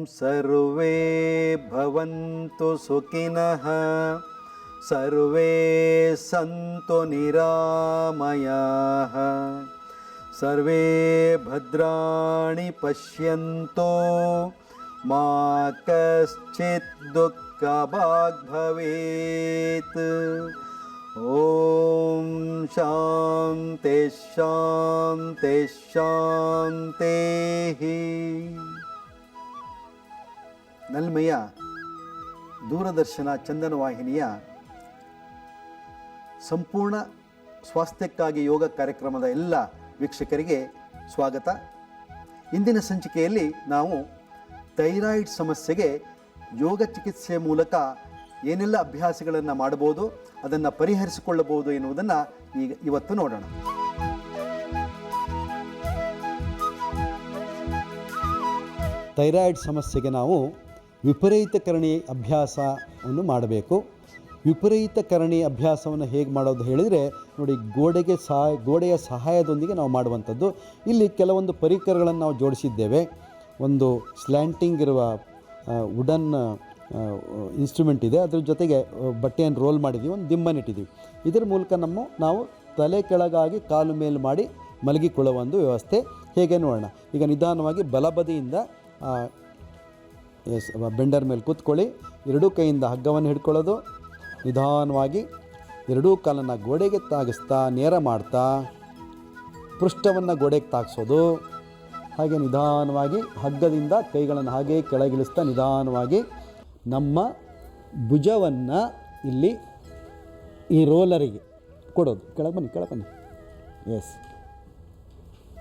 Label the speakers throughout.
Speaker 1: ಸರ್ವೇ ಭವಂತು ಸುಖಿನಃ ಸರ್ವೇ ಸಂತು ನಿರಾಮಯಾಃ ಸರ್ವೇ ಭದ್ರಾಣಿ ಪಶ್ಯಂತು ಮಾ ಕಶ್ಚಿತ್ ದುಃಖಭಾಗ್ ಭವೇತ್. ಓಂ ಶಾಂತಿ ಶಾಂತಿ ಶಾಂತಿ. ನಲ್ಮೆಯ ದೂರದರ್ಶನ ಚಂದನ ವಾಹಿನಿಯ ಸಂಪೂರ್ಣ ಸ್ವಾಸ್ಥ್ಯಕ್ಕಾಗಿ ಯೋಗ ಕಾರ್ಯಕ್ರಮದ ಎಲ್ಲ ವೀಕ್ಷಕರಿಗೆ ಸ್ವಾಗತ. ಇಂದಿನ ಸಂಚಿಕೆಯಲ್ಲಿ ನಾವು ಥೈರಾಯ್ಡ್ ಸಮಸ್ಯೆಗೆ ಯೋಗ ಚಿಕಿತ್ಸೆಯ ಮೂಲಕ ಏನೆಲ್ಲ ಅಭ್ಯಾಸಗಳನ್ನು ಮಾಡಬಹುದು, ಅದನ್ನು ಪರಿಹರಿಸಿಕೊಳ್ಳಬಹುದು ಎನ್ನುವುದನ್ನು ಇವತ್ತು ನೋಡೋಣ. ಥೈರಾಯ್ಡ್ ಸಮಸ್ಯೆಗೆ ನಾವು ವಿಪರೀತಕರಣಿ ಅಭ್ಯಾಸವನ್ನು ಮಾಡಬೇಕು. ವಿಪರೀತಕರಣಿ ಅಭ್ಯಾಸವನ್ನು ಹೇಗೆ ಮಾಡೋದು ಹೇಳಿದರೆ ನೋಡಿ, ಗೋಡೆಯ ಸಹಾಯದೊಂದಿಗೆ ನಾವು ಮಾಡುವಂಥದ್ದು. ಇಲ್ಲಿ ಕೆಲವೊಂದು ಪರಿಕರಗಳನ್ನು ನಾವು ಜೋಡಿಸಿದ್ದೇವೆ. ಒಂದು ಸ್ಲ್ಯಾಂಟಿಂಗ್ ಇರುವ ವುಡನ್ ಇನ್ಸ್ಟ್ರೂಮೆಂಟ್ ಇದೆ, ಅದ್ರ ಜೊತೆಗೆ ಬಟ್ಟೆಯನ್ನು ರೋಲ್ ಮಾಡಿದ್ದೀವಿ, ಒಂದು ದಿಂಬನ್ನಿಟ್ಟಿದ್ದೀವಿ. ಇದರ ಮೂಲಕ ನಾವು ತಲೆ ಕೆಳಗಾಗಿ ಕಾಲು ಮೇಲು ಮಾಡಿ ಮಲಗಿಕೊಳ್ಳುವ ಒಂದು ವ್ಯವಸ್ಥೆ. ಹೇಗೆ ನೋಡೋಣ. ಈಗ ನಿಧಾನವಾಗಿ ಬಲಬದಿಯಿಂದ ಬೆಂಡರ್ ಮೇಲೆ ಕೂತ್ಕೊಳ್ಳಿ. ಎರಡೂ ಕೈಯಿಂದ ಹಗ್ಗವನ್ನು ಹಿಡ್ಕೊಳ್ಳೋದು. ನಿಧಾನವಾಗಿ ಎರಡೂ ಕಾಲನ್ನು ಗೋಡೆಗೆ ತಾಗಿಸ್ತಾ ನೇರ ಮಾಡ್ತಾ ಪೃಷ್ಠವನ್ನು ಗೋಡೆಗೆ ತಾಗಿಸೋದು. ಹಾಗೆ ನಿಧಾನವಾಗಿ ಹಗ್ಗದಿಂದ ಕೈಗಳನ್ನು ಹಾಗೆ ಕೆಳಗಿಳಿಸ್ತಾ ನಿಧಾನವಾಗಿ ನಮ್ಮ ಭುಜವನ್ನು ಇಲ್ಲಿ ಈ ರೋಲರಿಗೆ ಕೊಡೋದು. ಕೆಳಗೆ ಬನ್ನಿ. ಎಸ್,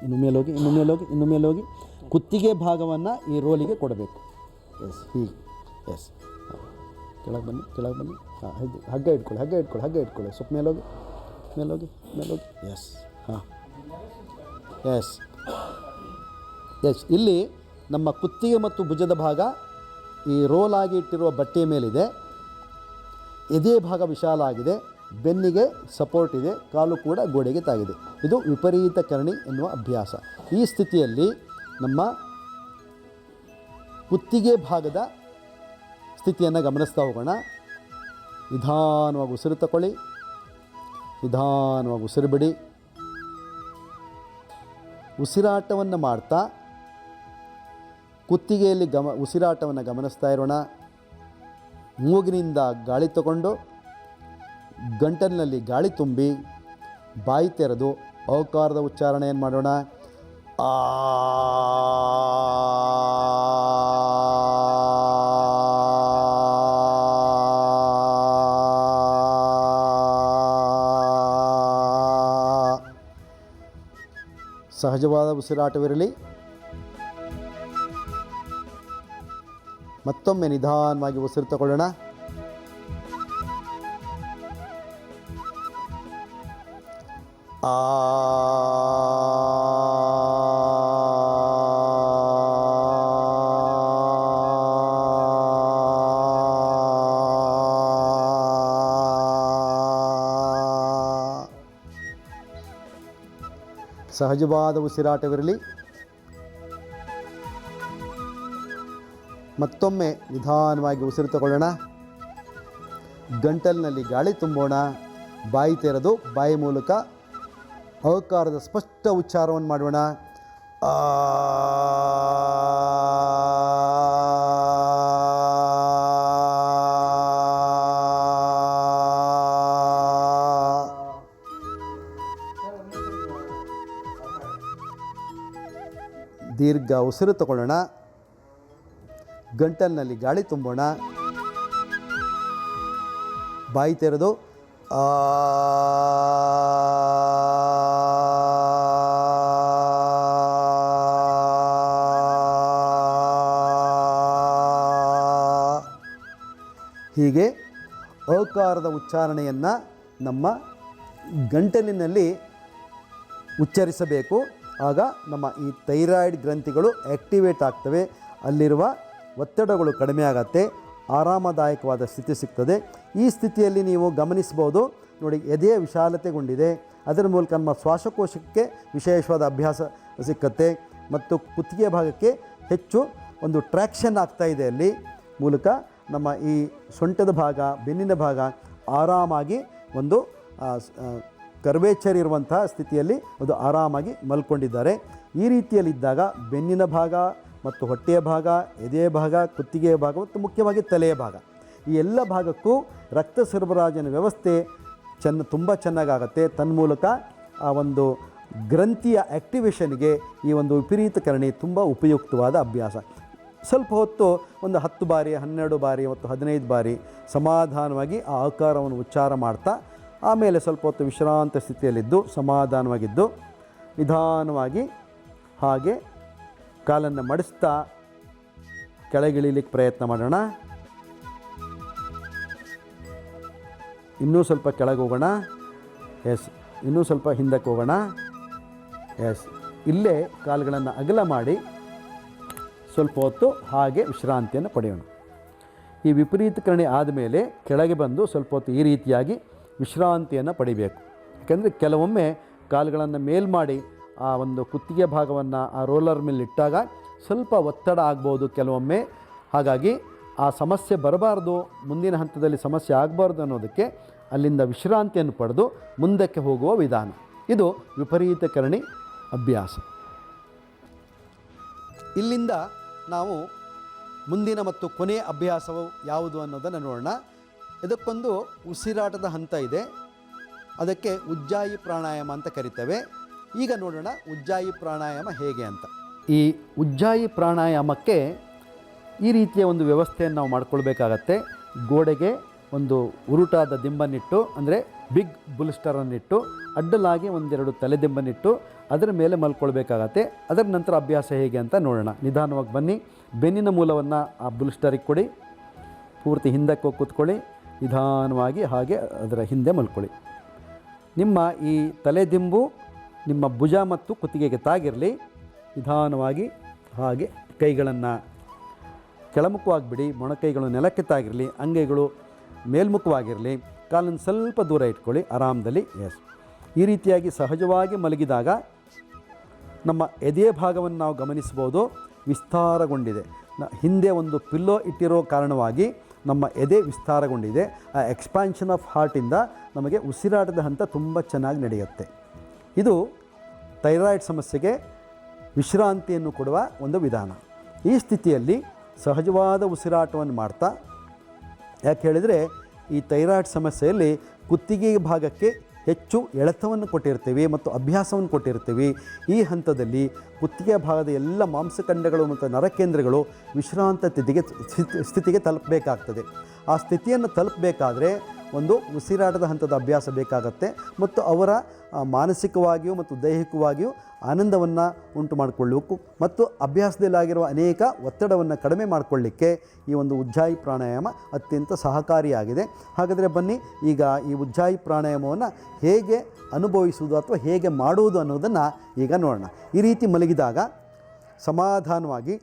Speaker 1: ಇನ್ನು ಮೇಲೋಗಿ ಕುತ್ತಿಗೆ ಭಾಗವನ್ನು ಈ ರೋಲಿಗೆ ಕೊಡಬೇಕು. ಎಸ್, ಹೀಗೆ. ಎಸ್, ಕೆಳಗೆ ಬನ್ನಿ. ಹಾಂ, ಹಗ್ಗ ಇಟ್ಕೊಳ್ಳಿ. ಸ್ವಲ್ಪ ಮೇಲೋಗಿ. ಎಸ್, ಹಾಂ, ಎಸ್. ಇಲ್ಲಿ ನಮ್ಮ ಕುತ್ತಿಗೆ ಮತ್ತು ಭುಜದ ಭಾಗ ಈ ರೋಲ್ ಆಗಿ ಇಟ್ಟಿರುವ ಬಟ್ಟೆಯ ಮೇಲಿದೆ. ಎದೆ ಭಾಗ ವಿಶಾಲ ಆಗಿದೆ. ಬೆನ್ನಿಗೆ ಸಪೋರ್ಟ್ ಇದೆ. ಕಾಲು ಕೂಡ ಗೋಡೆಗೆ ತಾಗಿದೆ. ಇದು ವಿಪರೀತ ಕರಣಿ ಎನ್ನುವ ಅಭ್ಯಾಸ. ಈ ಸ್ಥಿತಿಯಲ್ಲಿ ನಮ್ಮ ಕುತ್ತಿಗೆ ಭಾಗದ ಸ್ಥಿತಿಯನ್ನು ಗಮನಿಸ್ತಾ ಹೋಗೋಣ. ನಿಧಾನವಾಗಿ ಉಸಿರು ತಗೊಳ್ಳಿ, ನಿಧಾನವಾಗಿ ಉಸಿರು ಬಿಡಿ. ಉಸಿರಾಟವನ್ನು ಮಾಡ್ತಾ ಕುತ್ತಿಗೆಯಲ್ಲಿ ಉಸಿರಾಟವನ್ನು ಗಮನಿಸ್ತಾ ಇರೋಣ. ಮೂಗಿನಿಂದ ಗಾಳಿ ತಗೊಂಡು ಗಂಟಲಿನಲ್ಲಿ ಗಾಳಿ ತುಂಬಿ ಬಾಯಿ ತೆರೆದು ಅವಕಾರದ ಉಚ್ಚಾರಣೆಯನ್ನು ಮಾಡೋಣ. ಆ. ಸಹಜವಾದ ಉಸಿರಾಟವಿರಲಿ. ಮತ್ತೊಮ್ಮೆ ನಿಧಾನವಾಗಿ ಉಸಿರು ತಗೊಳ್ಳೋಣ. ಆ. ಸಹಜವಾದ ಉಸಿರಾಟವಿರಲಿ. ಮತ್ತೊಮ್ಮೆ ನಿಧಾನವಾಗಿ ಉಸಿರು ತಗೊಳ್ಳೋಣ. ಗಂಟಲಿನಲ್ಲಿ ಗಾಳಿ ತುಂಬೋಣ. ಬಾಯಿ ತೆರೆದು ಬಾಯಿ ಮೂಲಕ ಅವಕಾರದ ಸ್ಪಷ್ಟ ಉಚ್ಚಾರವನ್ನು ಮಾಡೋಣ. ಆ. ದೀರ್ಘ ಉಸಿರು ತಗೊಳ್ಳೋಣ. ಗಂಟಲಿನಲ್ಲಿ ಗಾಳಿ ತುಂಬೋಣ. ಬಾಯಿ ತೆರೆದು ಆ. ಹೀಗೆ ಅಕಾರದ ಉಚ್ಚಾರಣೆಯನ್ನು ನಮ್ಮ ಗಂಟಲಿನಲ್ಲಿ ಉಚ್ಚರಿಸಬೇಕು. ಆಗ ನಮ್ಮ ಈ ಥೈರಾಯ್ಡ್ ಗ್ರಂಥಿಗಳು ಆ್ಯಕ್ಟಿವೇಟ್ ಆಗ್ತವೆ. ಅಲ್ಲಿರುವ ಒತ್ತಡಗಳು ಕಡಿಮೆ ಆಗತ್ತೆ. ಆರಾಮದಾಯಕವಾದ ಸ್ಥಿತಿ ಸಿಗ್ತದೆ. ಈ ಸ್ಥಿತಿಯಲ್ಲಿ ನೀವು ಗಮನಿಸ್ಬೋದು ನೋಡಿ, ಎದೆಯ ವಿಶಾಲತೆಗೊಂಡಿದೆ. ಅದರ ಮೂಲಕ ನಮ್ಮ ಶ್ವಾಸಕೋಶಕ್ಕೆ ವಿಶೇಷವಾದ ಅಭ್ಯಾಸ ಸಿಕ್ಕತ್ತೆ ಮತ್ತು ಕುತ್ತಿಗೆ ಭಾಗಕ್ಕೆ ಹೆಚ್ಚು ಒಂದು ಟ್ರ್ಯಾಕ್ಷನ್ ಆಗ್ತಾ ಇದೆ ಅಲ್ಲಿ ಮೂಲಕ ನಮ್ಮ ಈ ಸೊಂಟದ ಭಾಗ, ಬೆನ್ನಿನ ಭಾಗ ಆರಾಮಾಗಿ ಒಂದು ಕರ್ವೇಚರ್ ಇರುವಂತಹ ಸ್ಥಿತಿಯಲ್ಲಿ ಅದು ಆರಾಮಾಗಿ ಮಲ್ಕೊಂಡಿದ್ದಾರೆ. ಈ ರೀತಿಯಲ್ಲಿದ್ದಾಗ ಬೆನ್ನಿನ ಭಾಗ ಮತ್ತು ಹೊಟ್ಟೆಯ ಭಾಗ, ಎದೆಯ ಭಾಗ, ಕುತ್ತಿಗೆಯ ಭಾಗ ಮತ್ತು ಮುಖ್ಯವಾಗಿ ತಲೆಯ ಭಾಗ, ಈ ಎಲ್ಲ ಭಾಗಕ್ಕೂ ರಕ್ತ ಸರಬರಾಜಿನ ವ್ಯವಸ್ಥೆ ತುಂಬ ಚೆನ್ನಾಗಾಗತ್ತೆ. ತನ್ಮೂಲಕ ಆ ಒಂದು ಗ್ರಂಥಿಯ ಆ್ಯಕ್ಟಿವೇಷನ್ಗೆ ಈ ಒಂದು ವಿಪರೀತ ಕರಣಿ ತುಂಬ ಉಪಯುಕ್ತವಾದ ಅಭ್ಯಾಸ. ಸ್ವಲ್ಪ ಹೊತ್ತು ಒಂದು 10 ಬಾರಿ, 12 ಬಾರಿ ಮತ್ತು 15 ಬಾರಿ ಸಮಾಧಾನವಾಗಿ ಆ ಆಕಾರವನ್ನು ಉಚ್ಚಾರ ಮಾಡ್ತಾ ಆಮೇಲೆ ಸ್ವಲ್ಪ ಹೊತ್ತು ವಿಶ್ರಾಂತ ಸ್ಥಿತಿಯಲ್ಲಿದ್ದು ಸಮಾಧಾನವಾಗಿದ್ದು ನಿಧಾನವಾಗಿ ಹಾಗೆ ಕಾಲನ್ನು ಮಡಿಸ್ತಾ ಕೆಳಗಿಳಿಲಿಕ್ಕೆ ಪ್ರಯತ್ನ ಮಾಡೋಣ. ಇನ್ನೂ ಸ್ವಲ್ಪ ಕೆಳಗೆ ಹೋಗೋಣ. ಎಸ್, ಇನ್ನೂ ಸ್ವಲ್ಪ ಹಿಂದಕ್ಕೆ ಹೋಗೋಣ. ಎಸ್, ಇಲ್ಲೇ ಕಾಲುಗಳನ್ನು ಅಗಲ ಮಾಡಿ ಸ್ವಲ್ಪ ಹೊತ್ತು ಹಾಗೆ ವಿಶ್ರಾಂತಿಯನ್ನು ಪಡೆಯೋಣ. ಈ ವಿಪರೀತ ಕರಣಿ ಆದಮೇಲೆ ಕೆಳಗೆ ಬಂದು ಸ್ವಲ್ಪ ಹೊತ್ತು ಈ ರೀತಿಯಾಗಿ ವಿಶ್ರಾಂತಿಯನ್ನು ಪಡಿಬೇಕು. ಯಾಕೆಂದರೆ ಕೆಲವೊಮ್ಮೆ ಕಾಲುಗಳನ್ನು ಮೇಲ್ ಮಾಡಿ ಆ ಒಂದು ಕುತ್ತಿಗೆ ಭಾಗವನ್ನು ಆ ರೋಲರ್ ಮೇಲೆ ಇಟ್ಟಾಗ ಸ್ವಲ್ಪ ಒತ್ತಡ ಆಗ್ಬೋದು ಕೆಲವೊಮ್ಮೆ. ಹಾಗಾಗಿ ಆ ಸಮಸ್ಯೆ ಬರಬಾರ್ದು, ಮುಂದಿನ ಹಂತದಲ್ಲಿ ಸಮಸ್ಯೆ ಆಗಬಾರ್ದು ಅನ್ನೋದಕ್ಕೆ ಅಲ್ಲಿಂದ ವಿಶ್ರಾಂತಿಯನ್ನು ಪಡೆದು ಮುಂದಕ್ಕೆ ಹೋಗುವ ವಿಧಾನ. ಇದು ವಿಪರೀತ ಕರಣಿ ಅಭ್ಯಾಸ. ಇಲ್ಲಿಂದ ನಾವು ಮುಂದಿನ ಮತ್ತು ಕೊನೆಯ ಅಭ್ಯಾಸವು ಯಾವುದು ಅನ್ನೋದನ್ನು ನೋಡೋಣ. ಇದಕ್ಕೊಂದು ಉಸಿರಾಟದ ಹಂತ ಇದೆ, ಅದಕ್ಕೆ ಉಜ್ಜಾಯಿ ಪ್ರಾಣಾಯಾಮ ಅಂತ ಕರಿತೇವೆ. ಈಗ ನೋಡೋಣ ಉಜ್ಜಾಯಿ ಪ್ರಾಣಾಯಾಮ ಹೇಗೆ ಅಂತ. ಈ ಉಜ್ಜಾಯಿ ಪ್ರಾಣಾಯಾಮಕ್ಕೆ ಈ ರೀತಿಯ ಒಂದು ವ್ಯವಸ್ಥೆಯನ್ನು ನಾವು ಮಾಡ್ಕೊಳ್ಬೇಕಾಗತ್ತೆ. ಗೋಡೆಗೆ ಒಂದು ಉರುಟಾದ ದಿಂಬನ್ನಿಟ್ಟು, ಅಂದರೆ ಬಿಗ್ ಬುಲ್ಸ್ಟರನ್ನಿಟ್ಟು, ಅಡ್ಡಲಾಗಿ ಒಂದೆರಡು ತಲೆದಿಂಬನ್ನಿಟ್ಟು ಅದರ ಮೇಲೆ ಮಲ್ಕೊಳ್ಬೇಕಾಗತ್ತೆ. ಅದರ ನಂತರ ಅಭ್ಯಾಸ ಹೇಗೆ ಅಂತ ನೋಡೋಣ. ನಿಧಾನವಾಗಿ ಬನ್ನಿ. ಬೆನ್ನಿನ ಮೂಲವನ್ನು ಆ ಬುಲ್ಸ್ಟರಿಗೆ ಕೊಡಿ, ಪೂರ್ತಿ ಹಿಂದಕ್ಕೆ ಹೋಗಿ ಕೂತ್ಕೊಳ್ಳಿ. ನಿಧಾನವಾಗಿ ಹಾಗೆ ಅದರ ಹಿಂದೆ ಮಲ್ಕೊಳ್ಳಿ. ನಿಮ್ಮ ಈ ತಲೆದಿಂಬು ನಿಮ್ಮ ಭುಜ ಮತ್ತು ಕುತ್ತಿಗೆಗೆ ತಾಗಿರಲಿ. ನಿಧಾನವಾಗಿ ಹಾಗೆ ಕೈಗಳನ್ನು ಕೆಳಮುಖವಾಗಿ ಬಿಡಿ. ಮೊಣಕೈಗಳು ನೆಲಕ್ಕೆ ತಾಗಿರಲಿ, ಅಂಗೈಗಳು ಮೇಲ್ಮುಖವಾಗಿರಲಿ. ಕಾಲನ್ನು ಸ್ವಲ್ಪ ದೂರ ಇಟ್ಕೊಳ್ಳಿ ಆರಾಮದಲ್ಲಿ. ಎಸ್, ಈ ರೀತಿಯಾಗಿ ಸಹಜವಾಗಿ ಮಲಗಿದಾಗ ನಮ್ಮ ಎದೆಯ ಭಾಗವನ್ನು ನಾವು ಗಮನಿಸ್ಬೋದು, ವಿಸ್ತಾರಗೊಂಡಿದೆ. ಹಿಂದೆ ಒಂದು ಪಿಲ್ಲೋ ಇಟ್ಟಿರೋ ಕಾರಣವಾಗಿ ನಮ್ಮ ಎದೆ ವಿಸ್ತಾರಗೊಂಡಿದೆ. ಆ ಎಕ್ಸ್ಪ್ಯಾನ್ಷನ್ ಆಫ್ ಹಾರ್ಟಿಂದ ನಮಗೆ ಉಸಿರಾಟದ ಹಂತ ತುಂಬ ಚೆನ್ನಾಗಿ ನಡೆಯುತ್ತೆ. ಇದು ಥೈರಾಯ್ಡ್ ಸಮಸ್ಯೆಗೆ ವಿಶ್ರಾಂತಿಯನ್ನು ಕೊಡುವ ಒಂದು ವಿಧಾನ. ಈ ಸ್ಥಿತಿಯಲ್ಲಿ ಸಹಜವಾದ ಉಸಿರಾಟವನ್ನು ಮಾಡ್ತಾ, ಯಾಕೆ ಹೇಳಿದರೆ ಈ ಥೈರಾಯ್ಡ್ ಸಮಸ್ಯೆಯಲ್ಲಿ ಕುತ್ತಿಗೆ ಭಾಗಕ್ಕೆ ಹೆಚ್ಚು ಎಳೆತವನ್ನು ಕೊಟ್ಟಿರ್ತೀವಿ ಮತ್ತು ಅಭ್ಯಾಸವನ್ನು ಕೊಟ್ಟಿರ್ತೀವಿ. ಈ ಹಂತದಲ್ಲಿ ಕುತ್ತಿಗೆ ಭಾಗದ ಎಲ್ಲ ಮಾಂಸಖಂಡಗಳು ಮತ್ತು ನರಕೇಂದ್ರಗಳು ವಿಶ್ರಾಂತ ಸ್ಥಿತಿಗೆ ತಲುಪಬೇಕಾಗ್ತದೆ. ಆ ಸ್ಥಿತಿಯನ್ನು ತಲುಪಬೇಕಾದ್ರೆ ಒಂದು ಉಸಿರಾಟದ ಹಂತದ ಅಭ್ಯಾಸ ಬೇಕಾಗತ್ತೆ ಮತ್ತು ಅವರ ಮಾನಸಿಕವಾಗಿಯೂ ಮತ್ತು ದೈಹಿಕವಾಗಿಯೂ ಆನಂದವನ್ನು ಉಂಟು ಮಾಡಿಕೊಳ್ಳಬೇಕು ಮತ್ತು ಅಭ್ಯಾಸದಲ್ಲಾಗಿರುವ ಅನೇಕ ಒತ್ತಡವನ್ನು ಕಡಿಮೆ ಮಾಡಿಕೊಳ್ಳಿಕ್ಕೆ ಈ ಒಂದು ಉಜ್ಜಾಯಿ ಪ್ರಾಣಾಯಾಮ ಅತ್ಯಂತ ಸಹಕಾರಿಯಾಗಿದೆ. ಹಾಗಾದರೆ ಬನ್ನಿ, ಈಗ ಈ ಉಜ್ಜಾಯಿ ಪ್ರಾಣಾಯಾಮವನ್ನು ಹೇಗೆ ಅನುಭವಿಸುವುದು ಅಥವಾ ಹೇಗೆ ಮಾಡುವುದು ಅನ್ನೋದನ್ನು ಈಗ ನೋಡೋಣ. ಈ ರೀತಿ ಮಲಗಿದಾಗ ಸಮಾಧಾನವಾಗಿ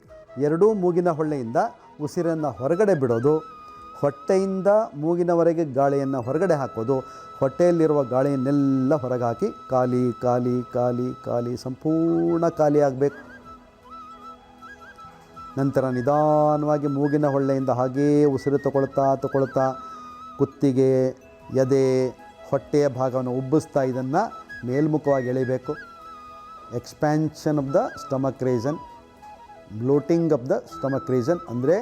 Speaker 1: ಎರಡೂ ಮೂಗಿನ ಹೊಳ್ಳೆಯಿಂದ ಉಸಿರನ್ನು ಹೊರಗಡೆ ಬಿಡೋದು, ಹೊಟ್ಟೆಯಿಂದ ಮೂಗಿನವರೆಗೆ ಗಾಳಿಯನ್ನು ಹೊರಗಡೆ ಹಾಕೋದು, ಹೊಟ್ಟೆಯಲ್ಲಿರುವ ಗಾಳಿಯನ್ನೆಲ್ಲ ಹೊರಗೆ ಹಾಕಿ ಖಾಲಿ ಖಾಲಿ ಖಾಲಿ ಖಾಲಿ ಸಂಪೂರ್ಣ ಖಾಲಿ ಆಗಬೇಕು. ನಂತರ ನಿಧಾನವಾಗಿ ಮೂಗಿನ ಹೊಳ್ಳೆಯಿಂದ ಹಾಗೇ ಉಸಿರು ತಗೊಳ್ತಾ ಕುತ್ತಿಗೆ, ಎದೆ, ಹೊಟ್ಟೆಯ ಭಾಗವನ್ನು ಉಬ್ಬಿಸ್ತಾ ಇದನ್ನು ಮೇಲ್ಮುಖವಾಗಿ ಎಳಿಬೇಕು. Expansion of the stomach region, bloating of the stomach region. ಅಂದರೆ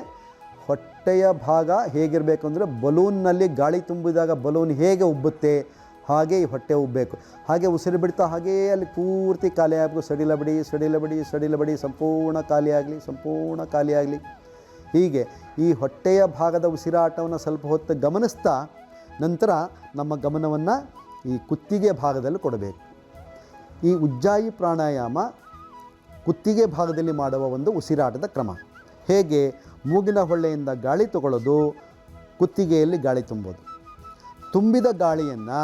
Speaker 1: ಹೊಟ್ಟೆಯ ಭಾಗ ಹೇಗಿರಬೇಕು ಅಂದರೆ ಬಲೂನ್ನಲ್ಲಿ ಗಾಳಿ ತುಂಬಿದಾಗ ಬಲೂನ್ ಹೇಗೆ ಉಬ್ಬುತ್ತೆ ಹಾಗೆ ಈ ಹೊಟ್ಟೆ ಉಬ್ಬಬೇಕು. ಹಾಗೆ ಉಸಿರು ಬಿಡ್ತಾ ಹಾಗೇ ಅಲ್ಲಿ ಪೂರ್ತಿ ಖಾಲಿ ಆಗಬೇಕು. ಸಡಿಲಬಡಿ ಸಂಪೂರ್ಣ ಖಾಲಿ ಆಗಲಿ. ಹೀಗೆ ಈ ಹೊಟ್ಟೆಯ ಭಾಗದ ಉಸಿರಾಟವನ್ನು ಸ್ವಲ್ಪ ಹೊತ್ತು ಗಮನಿಸ್ತಾ ನಂತರ ನಮ್ಮ ಗಮನವನ್ನು ಈ ಕುತ್ತಿಗೆ ಭಾಗದಲ್ಲಿ ಕೊಡಬೇಕು. ಈ ಉಜ್ಜಾಯಿ ಪ್ರಾಣಾಯಾಮ ಕುತ್ತಿಗೆ ಭಾಗದಲ್ಲಿ ಮಾಡುವ ಒಂದು ಉಸಿರಾಟದ ಕ್ರಮ. ಹೇಗೆ? ಮೂಗಿನ ಹೊಳ್ಳೆಯಿಂದ ಗಾಳಿ ತಗೊಳ್ಳೋದು, ಕುತ್ತಿಗೆಯಲ್ಲಿ ಗಾಳಿ ತುಂಬೋದು. ತುಂಬಿದ ಗಾಳಿಯನ್ನು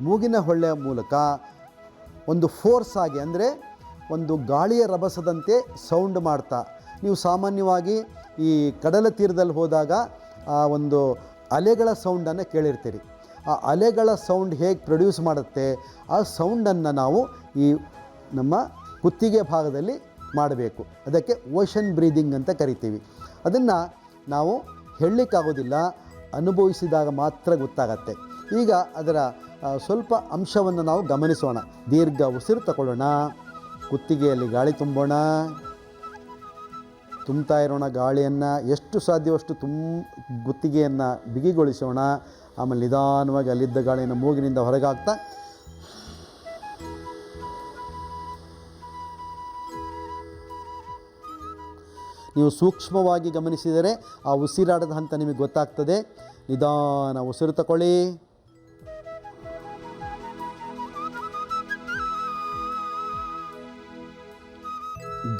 Speaker 1: ಮೂಗಿನ ಹೊಳ್ಳೆಯ ಮೂಲಕ ಒಂದು ಫೋರ್ಸ್ ಆಗಿ, ಅಂದರೆ ಒಂದು ಗಾಳಿಯ ರಭಸದಂತೆ ಸೌಂಡ್ ಮಾಡ್ತಾ, ನೀವು ಸಾಮಾನ್ಯವಾಗಿ ಈ ಕಡಲ ತೀರದಲ್ಲಿ ಹೋದಾಗ ಆ ಒಂದು ಅಲೆಗಳ ಸೌಂಡನ್ನು ಕೇಳಿರ್ತೀರಿ. ಆ ಅಲೆಗಳ ಸೌಂಡ್ ಹೇಗೆ ಪ್ರೊಡ್ಯೂಸ್ ಮಾಡುತ್ತೆ, ಆ ಸೌಂಡನ್ನು ನಾವು ಈ ನಮ್ಮ ಕುತ್ತಿಗೆ ಭಾಗದಲ್ಲಿ ಮಾಡಬೇಕು. ಅದಕ್ಕೆ ಓಷನ್ ಬ್ರೀದಿಂಗ್ ಅಂತ ಕರಿತೀವಿ. ಅದನ್ನು ನಾವು ಹೇಳಲಿಕ್ಕಾಗೋದಿಲ್ಲ, ಅನುಭವಿಸಿದಾಗ ಮಾತ್ರ ಗೊತ್ತಾಗತ್ತೆ. ಈಗ ಅದರ ಸ್ವಲ್ಪ ಅಂಶವನ್ನು ನಾವು ಗಮನಿಸೋಣ. ದೀರ್ಘ ಉಸಿರು ತಗೊಳ್ಳೋಣ, ಕುತ್ತಿಗೆಯಲ್ಲಿ ಗಾಳಿ ತುಂಬೋಣ, ತುಂಬ್ತಾ ಇರೋಣ ಗಾಳಿಯನ್ನು, ಎಷ್ಟು ಸಾಧ್ಯವಷ್ಟು ಗುತ್ತಿಗೆಯನ್ನು ಬಿಗಿಗೊಳಿಸೋಣ. ಆಮೇಲೆ ನಿಧಾನವಾಗಿ ಅಲ್ಲಿದ್ದ ಗಾಳಿಯನ್ನು ಮೂಗಿನಿಂದ ಹೊರಗಾಗ್ತಾ ನೀವು ಸೂಕ್ಷ್ಮವಾಗಿ ಗಮನಿಸಿದರೆ ಆ ಉಸಿರಾಟದ ಹಂತ ನಿಮಗೆ ಗೊತ್ತಾಗ್ತದೆ. ನಿಧಾನ ಉಸಿರು ತಗೊಳ್ಳಿ,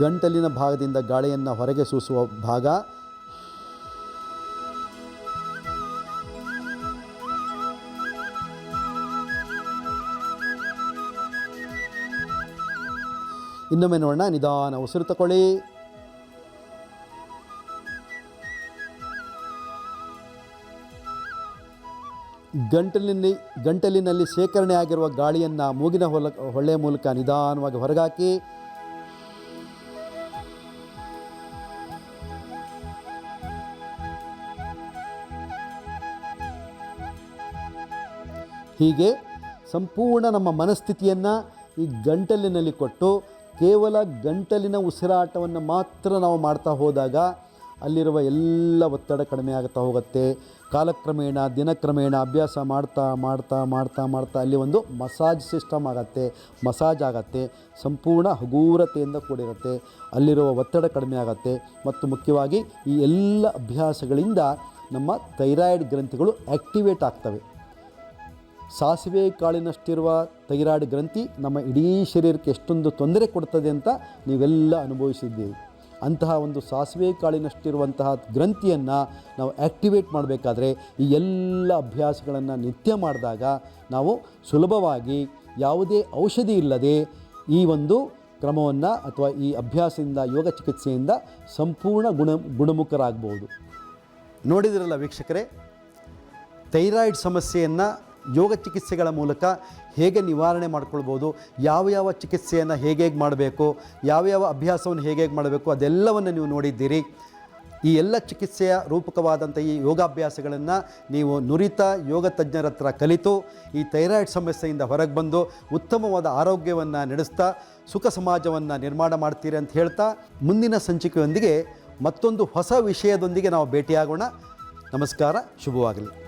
Speaker 1: ಗಂಟಲಿನ ಭಾಗದಿಂದ ಗಾಳಿಯನ್ನು ಹೊರಗೆ ಸೂಸುವ ಭಾಗ, ಇನ್ನೊಮ್ಮೆ ನೋಡೋಣ. ನಿಧಾನ ಉಸಿರು ತಗೊಳ್ಳಿ, ಗಂಟಲಿನಲ್ಲಿ ಶೇಖರಣೆ ಆಗಿರುವ ಗಾಳಿಯನ್ನು ಮೂಗಿನ ಹೊಳ್ಳೆಯ ಮೂಲಕ ನಿಧಾನವಾಗಿ ಹೊರಗಾಕಿ, ಹೀಗೆ ಸಂಪೂರ್ಣ ನಮ್ಮ ಮನಸ್ಥಿತಿಯನ್ನು ಈ ಗಂಟಲಿನಲ್ಲಿ ಕೊಟ್ಟು ಕೇವಲ ಗಂಟಲಿನ ಉಸಿರಾಟವನ್ನು ಮಾತ್ರ ನಾವು ಮಾಡ್ತಾ ಹೋದಾಗ ಅಲ್ಲಿರುವ ಎಲ್ಲ ಒತ್ತಡ ಕಡಿಮೆ ಆಗುತ್ತಾ ಹೋಗುತ್ತೆ. ಕಾಲಕ್ರಮೇಣ ದಿನಕ್ರಮೇಣ ಅಭ್ಯಾಸ ಮಾಡ್ತಾ ಮಾಡ್ತಾ ಮಾಡ್ತಾ ಮಾಡ್ತಾ ಅಲ್ಲಿ ಒಂದು ಮಸಾಜ್ ಸಿಸ್ಟಮ್ ಮಸಾಜ್ ಆಗತ್ತೆ, ಸಂಪೂರ್ಣ ಹಗೂರತೆಯಿಂದ ಕೂಡಿರುತ್ತೆ, ಅಲ್ಲಿರುವ ಒತ್ತಡ ಕಡಿಮೆ ಆಗುತ್ತೆ. ಮತ್ತು ಮುಖ್ಯವಾಗಿ ಈ ಎಲ್ಲ ಅಭ್ಯಾಸಗಳಿಂದ ನಮ್ಮ ಥೈರಾಯ್ಡ್ ಗ್ರಂಥಿಗಳು ಆ್ಯಕ್ಟಿವೇಟ್ ಆಗ್ತವೆ. ಸಾಸಿವೆ ಕಾಳಿನಷ್ಟಿರುವ ಥೈರಾಯ್ಡ್ ಗ್ರಂಥಿ ನಮ್ಮ ಇಡೀ ಶರೀರಕ್ಕೆ ಎಷ್ಟೊಂದು ತೊಂದರೆ ಕೊಡ್ತದೆ ಅಂತ ನೀವೆಲ್ಲ ಅನುಭವಿಸಿದ್ದೀರಿ. ಅಂತಹ ಒಂದು ಸಾಸಿವೆ ಕಾಳಿನಷ್ಟಿರುವಂತಹ ಗ್ರಂಥಿಯನ್ನು ನಾವು ಆ್ಯಕ್ಟಿವೇಟ್ ಮಾಡಬೇಕಾದ್ರೆ ಈ ಎಲ್ಲ ಅಭ್ಯಾಸಗಳನ್ನು ನಿತ್ಯ ಮಾಡಿದಾಗ ನಾವು ಸುಲಭವಾಗಿ ಯಾವುದೇ ಔಷಧಿ ಇಲ್ಲದೆ ಈ ಒಂದು ಕ್ರಮವನ್ನು ಅಥವಾ ಈ ಅಭ್ಯಾಸದಿಂದ, ಯೋಗ ಚಿಕಿತ್ಸೆಯಿಂದ ಸಂಪೂರ್ಣ ಗುಣಮುಖರಾಗಬಹುದು. ನೋಡಿದಿರಲ್ಲ ವೀಕ್ಷಕರೇ, ಥೈರಾಯ್ಡ್ ಸಮಸ್ಯೆಯನ್ನು ಯೋಗ ಚಿಕಿತ್ಸೆಗಳ ಮೂಲಕ ಹೇಗೆ ನಿವಾರಣೆ ಮಾಡ್ಕೊಳ್ಬೋದು, ಯಾವ ಚಿಕಿತ್ಸೆಯನ್ನು ಹೇಗೆ ಮಾಡಬೇಕು, ಯಾವ ಅಭ್ಯಾಸವನ್ನು ಹೇಗೆ ಮಾಡಬೇಕು, ಅದೆಲ್ಲವನ್ನು ನೀವು ನೋಡಿದ್ದೀರಿ. ಈ ಎಲ್ಲ ಚಿಕಿತ್ಸೆಯ ರೂಪಕವಾದಂಥ ಈ ಯೋಗಾಭ್ಯಾಸಗಳನ್ನು ನೀವು ನುರಿತ ಯೋಗ ತಜ್ಞರ ಹತ್ರ ಕಲಿತು ಈ ಥೈರಾಯ್ಡ್ ಸಮಸ್ಯೆಯಿಂದ ಹೊರಗೆ ಬಂದು ಉತ್ತಮವಾದ ಆರೋಗ್ಯವನ್ನು ನಡೆಸ್ತಾ ಸುಖ ಸಮಾಜವನ್ನು ನಿರ್ಮಾಣ ಮಾಡ್ತೀರಿ ಅಂತ ಹೇಳ್ತಾ, ಮುಂದಿನ ಸಂಚಿಕೆಯೊಂದಿಗೆ ಮತ್ತೊಂದು ಹೊಸ ವಿಷಯದೊಂದಿಗೆ ನಾವು ಭೇಟಿಯಾಗೋಣ. ನಮಸ್ಕಾರ, ಶುಭವಾಗಲಿ.